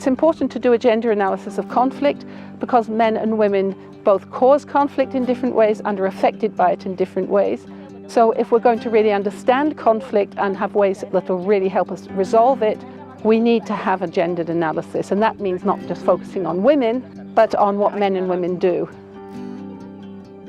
It's important to do a gender analysis of conflict because men and women both cause conflict in different ways and are affected by it in different ways. So if we're going to really understand conflict and have ways that will really help us resolve it, we need to have a gendered analysis, and that means not just focusing on women, but on what men and women do.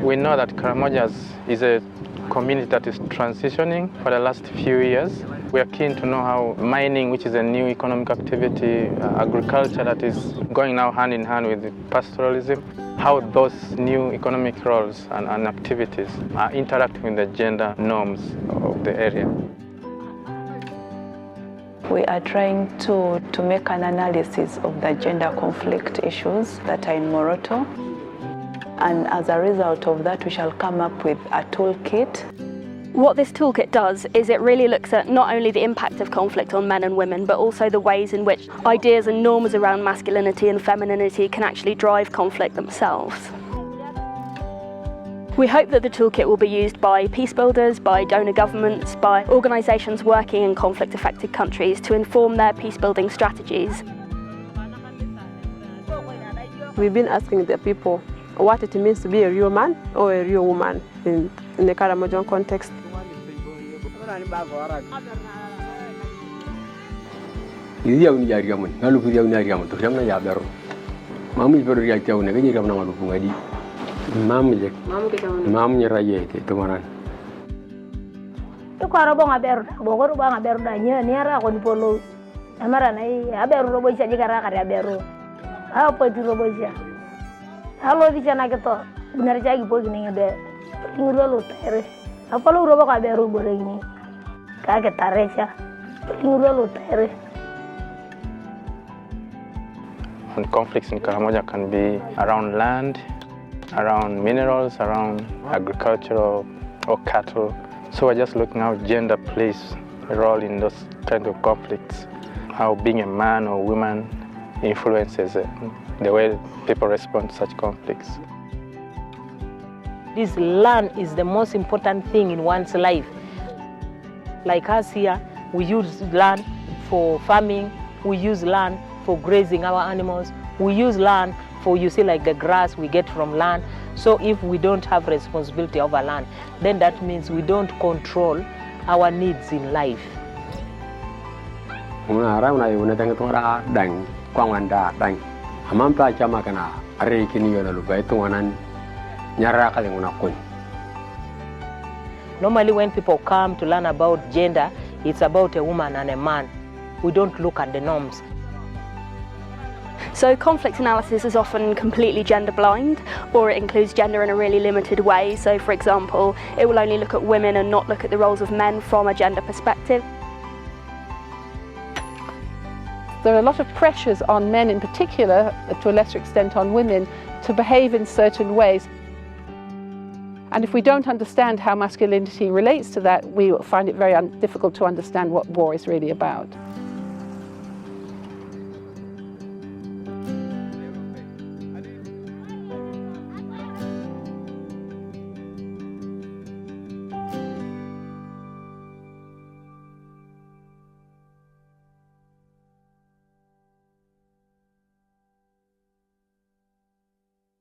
We know that Karamoja is a community that is transitioning for the last few years. We are keen to know how mining, which is a new economic activity, agriculture that is going now hand in hand with pastoralism, how those new economic roles and activities are interacting with the gender norms of the area. We are trying to make an analysis of the gender conflict issues that are in Moroto. And as a result of that, we shall come up with a toolkit. What this toolkit does is it really looks at not only the impact of conflict on men and women, but also the ways in which ideas and norms around masculinity and femininity can actually drive conflict themselves. We hope that the toolkit will be used by peace builders, by donor governments, by organisations working in conflict-affected countries to inform their peace-building strategies. We've been asking the people what it means to be a real man or a real woman in the Karamoja context. Halo bicara kita benar saja pergi nih ada tinggal lu tere apa lu roba kaberu boleh ini kaget taresya tinggal lu tere. And conflicts in Karamoja can be around land, around minerals, around agriculture or cattle. So we're just looking how gender plays a role in those kind of conflicts, how being a man or woman influences the way people respond to such conflicts. This land is the most important thing in one's life. Like us here, we use land for farming, we use land for grazing our animals, we use land for, you see, like the grass we get from land. So if we don't have responsibility over land, then that means we don't control our needs in life. Normally when people come to learn about gender, it's about a woman and a man. We don't look at the norms. So conflict analysis is often completely gender blind, or it includes gender in a really limited way. So for example, it will only look at women and not look at the roles of men from a gender perspective. There are a lot of pressures on men in particular, to a lesser extent on women, to behave in certain ways. And if we don't understand how masculinity relates to that, we will find it very difficult to understand what war is really about.